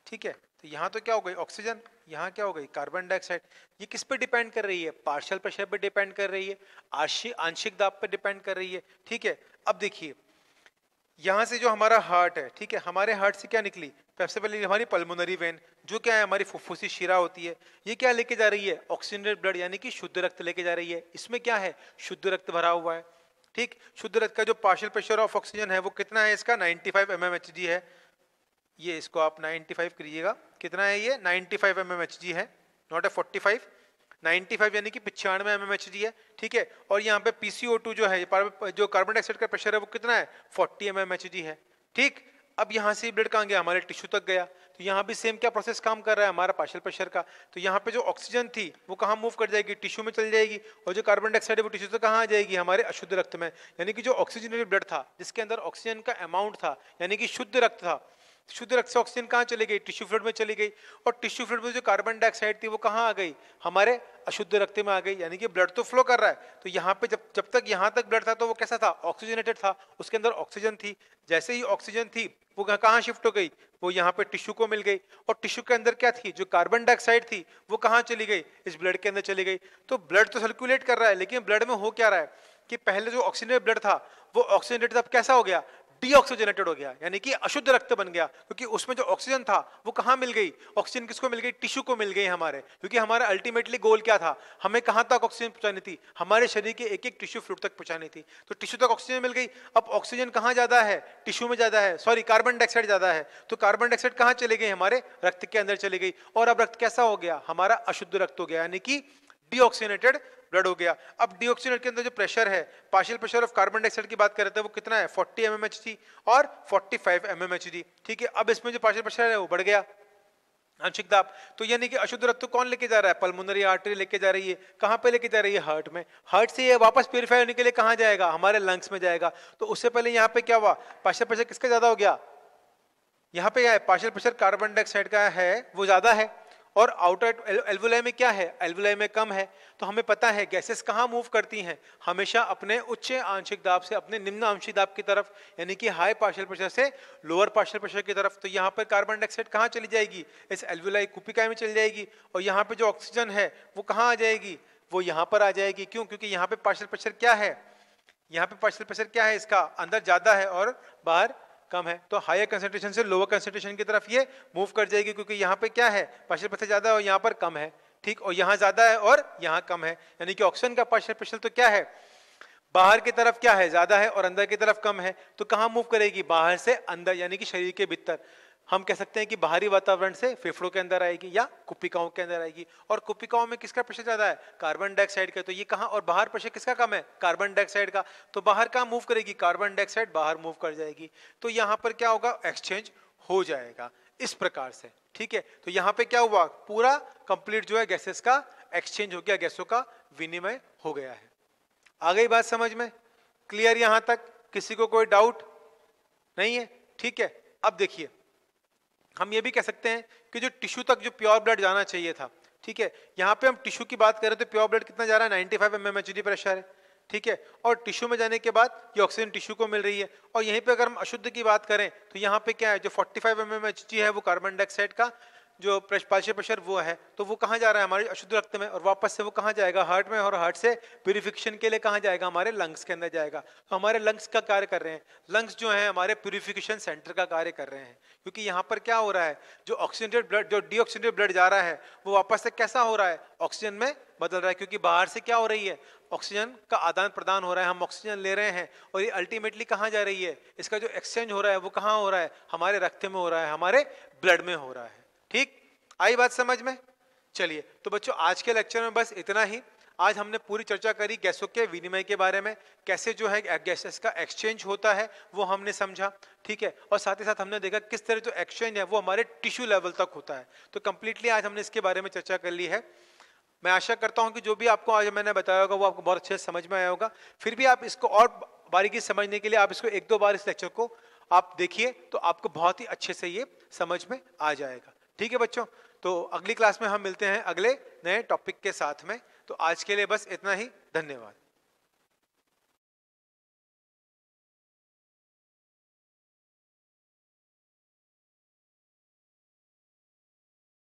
ठीक है, तो यहाँ तो क्या हो गई ऑक्सीजन, यहाँ क्या हो गई कार्बन डाइऑक्साइड। ये किस पे डिपेंड कर रही है, पार्शियल प्रेशर पे डिपेंड कर रही है, आंशिक दाब पे डिपेंड कर रही है। ठीक है, अब देखिए यहाँ से जो हमारा हार्ट है, ठीक है, हमारे हार्ट से क्या निकली, सबसे पहले हमारी पल्मोनरी वेन, जो क्या है हमारी फुफ्फुसी शिरा होती है, ये क्या लेके जा रही है, ऑक्सीजनेटेड ब्लड यानी कि शुद्ध रक्त लेके जा रही है। इसमें क्या है, शुद्ध रक्त भरा हुआ है। ठीक, शुद्ध रक्त का जो पार्शियल प्रेशर ऑफ ऑक्सीजन है वो कितना है, इसका 95 mmHg है। ये इसको आप 95 करिएगा, कितना है ये 95 mmHg है, नॉट ए 45, 95 यानी कि 95 mmHg है। ठीक है, और यहाँ पे PCO2 जो है, जो कार्बन डाइऑक्साइड का प्रेशर है वो कितना है 40 mmHg है। ठीक, अब यहाँ से ब्लड कहाँ गया, हमारे टिश्यू तक गया। तो यहाँ भी सेम क्या प्रोसेस काम कर रहा है हमारा पार्शियल प्रेशर का। तो यहाँ पे जो ऑक्सीजन थी वो कहाँ मूव कर जाएगी, टिश्यू में चल जाएगी, और जो कार्बन डाइऑक्साइड है वो टिश्यू से कहाँ आ जाएगी, हमारे अशुद्ध रक्त में। यानी कि जो ऑक्सीजनेटेड ब्लड था जिसके अंदर ऑक्सीजन का अमाउंट था, यानी कि शुद्ध रक्त था, शुद्ध रक्त से ऑक्सीजन कहाँ चली गई, टिश्यू फ्लूइड में चली गई, और टिश्यू फ्लूइड में जो कार्बन डाइऑक्साइड थी वो कहाँ आ गई, हमारे अशुद्ध रक्त में आ गई। यानी कि ब्लड तो फ्लो कर रहा है। तो यहाँ पे जब तक यहाँ तक ब्लड था तो वो कैसा था, ऑक्सीजनेटेड था, उसके अंदर ऑक्सीजन थी। जैसे ही ऑक्सीजन थी वो कहाँ शिफ्ट हो गई, वो यहाँ पे टिश्यू को मिल गई, और टिश्यू के अंदर क्या थी, जो कार्बन डाइऑक्साइड थी वो कहाँ चली गई, इस ब्लड के अंदर चली गई। तो ब्लड तो सर्कुलेट कर रहा है, लेकिन ब्लड में हो क्या रहा है कि पहले जो ऑक्सीजनेटेड ब्लड था वो ऑक्सीजनेटेड अब कैसा हो गया, डीऑक्सीजनेटेड हो गया, यानी कि अशुद्ध रक्त बन गया। क्योंकि उसमें जो ऑक्सीजन था वो कहाँ मिल गई, ऑक्सीजन किसको मिल गई, टिश्यू को मिल गई हमारे। क्योंकि हमारा अल्टीमेटली गोल क्या था, हमें कहाँ तक ऑक्सीजन पहुंचानी थी, हमारे शरीर के एक एक टिश्यू फ्लूइड तक पहुंचानी थी। तो टिश्यू तक ऑक्सीजन मिल गई। अब ऑक्सीजन कहाँ ज्यादा है, टिश्यू में ज्यादा है, सॉरी कार्बन डाइऑक्साइड ज्यादा है। तो कार्बन डाइऑक्साइड कहाँ चली गई, हमारे रक्त के अंदर चली गई, और अब रक्त कैसा हो गया, हमारा अशुद्ध रक्त हो गया, यानी कि डीऑक्सीजनेटेड ब्लड हो गया। अब डीऑक्सीजनेट के अंदर जो प्रेशर है, partial pressure of carbon dioxide की बात कर रहे थे, वो कितना है 40 mmHg और 45 mmHg। ठीक है, अब इसमें जो पार्शियल प्रेशर है वो बढ़ गया, आंशिक दाब। तो यानी कि अशुद्ध रक्त कौन लेके जा रहा है, पल्मोनरी आर्टरी लेके जा रही है। कहां पे लेके जा रही है, हार्ट में। हार्ट से ये वापस प्यूरिफाई होने के लिए कहां जाएगा, हमारे लंग्स में जाएगा। तो उससे पहले यहाँ पे क्या हुआ, पार्शियल प्रेशर किसका ज्यादा हो गया, यहाँ पे क्या है, पार्शियल प्रेशर कार्बन डाइऑक्साइड का है वो ज्यादा है, और आउटर एल्वुलाई में क्या है, एल्वुलाई में कम है। तो हमें पता है गैसेस कहाँ मूव करती हैं, हमेशा अपने उच्च आंशिक दाब से अपने निम्न आंशिक दाब की तरफ, यानी कि हाई पार्शियल प्रेशर से लोअर पार्शियल प्रेशर की तरफ। तो यहाँ पर कार्बन डाइऑक्साइड कहाँ चली जाएगी, इस एल्वुलाई कुपिका में चली जाएगी, और यहाँ पे जो ऑक्सीजन है वो कहाँ आ जाएगी, वो यहाँ पर आ जाएगी। क्यों, क्योंकि यहाँ पे पार्शियल प्रेशर क्या है, यहाँ पे पार्शियल प्रेशर क्या है, इसका अंदर ज्यादा है और बाहर कम है। तो हायर कंसंट्रेशन से लोअर कंसंट्रेशन की तरफ ये मूव कर जाएगी, क्योंकि यहाँ पे क्या है, पार्शियल प्रेशर ज्यादा है और यहाँ पर कम है। ठीक, और यहाँ ज्यादा है और यहाँ कम है, यानी कि ऑक्सीजन का पार्शियल प्रेशर तो क्या है बाहर की तरफ क्या है, ज्यादा है और अंदर की तरफ कम है, तो कहां मूव करेगी, बाहर से अंदर यानी कि शरीर के भीतर। हम कह सकते हैं कि बाहरी वातावरण से फेफड़ों के अंदर आएगी या कुपिकाओं के अंदर आएगी। और कुपिकाओं में किसका प्रेशर ज्यादा है, कार्बन डाइऑक्साइड का, तो ये कहां, और बाहर प्रेशर किसका कम है, कार्बन डाइऑक्साइड का, तो बाहर कहां मूव करेगी, कार्बन डाइऑक्साइड बाहर मूव कर जाएगी। तो यहां पर क्या होगा, एक्सचेंज हो जाएगा इस प्रकार से, ठीक है। तो यहां पे क्या हुआ, पूरा कंप्लीट जो है गैसेस का एक्सचेंज हो गया, गैसों का विनिमय हो गया है। आ गई बात समझ में, क्लियर यहां तक, किसी को कोई डाउट नहीं है, ठीक है। अब देखिए, हम ये भी कह सकते हैं कि जो टिश्यू तक जो प्योर ब्लड जाना चाहिए था, ठीक है, यहां पे हम टिश्यू की बात करें तो प्योर ब्लड कितना जा रहा है, 95 mmHg प्रेशर है, ठीक है। और टिश्यू में जाने के बाद ये ऑक्सीजन टिश्यू को मिल रही है। और यहीं पे अगर हम अशुद्ध की बात करें तो यहाँ पे क्या है, जो 45 mmHg है वो कार्बन डाइऑक्साइड का जो पार्शियल प्रेशर वो है, तो वो कहाँ जा रहा है, हमारे अशुद्ध रक्त में, और वापस से वो कहाँ जाएगा, हार्ट में, और हार्ट से प्यूरिफिकेशन के लिए कहाँ जाएगा, हमारे लंग्स के अंदर जाएगा। तो हमारे लंग्स का कार्य कर रहे हैं, लंग्स जो है हमारे प्यूरिफिकेशन सेंटर का कार्य कर रहे हैं। क्योंकि यहाँ पर क्या हो रहा है, जो ऑक्सीजनेटेड ब्लड, जो डीऑक्सीजनेटेड ब्लड जा रहा है वो वापस से कैसा हो रहा है, ऑक्सीजन में बदल रहा है। क्योंकि बाहर से क्या हो रही है, ऑक्सीजन का आदान प्रदान हो रहा है, हम ऑक्सीजन ले रहे हैं, और ये अल्टीमेटली कहाँ जा रही है, इसका जो एक्सचेंज हो रहा है वो कहाँ हो रहा है, हमारे रक्त में हो रहा है, हमारे ब्लड में हो रहा है। ठीक, आई बात समझ में। चलिए, तो बच्चों आज के लेक्चर में बस इतना ही। आज हमने पूरी चर्चा करी गैसों के विनिमय के बारे में, कैसे जो है गैसेस का एक्सचेंज होता है वो हमने समझा, ठीक है। और साथ ही साथ हमने देखा किस तरह जो एक्सचेंज है वो हमारे टिश्यू लेवल तक होता है। तो कंप्लीटली आज हमने इसके बारे में चर्चा कर ली है। मैं आशा करता हूं कि जो भी आपको आज मैंने बताया होगा वो आपको बहुत अच्छे से समझ में आया होगा। फिर भी आप इसको और बारीकी समझने के लिए आप इसको एक दो बार इस लेक्चर को आप देखिए, तो आपको बहुत ही अच्छे से ये समझ में आ जाएगा। ठीक है बच्चों, तो अगली क्लास में हम मिलते हैं अगले नए टॉपिक के साथ में। तो आज के लिए बस इतना ही, धन्यवाद।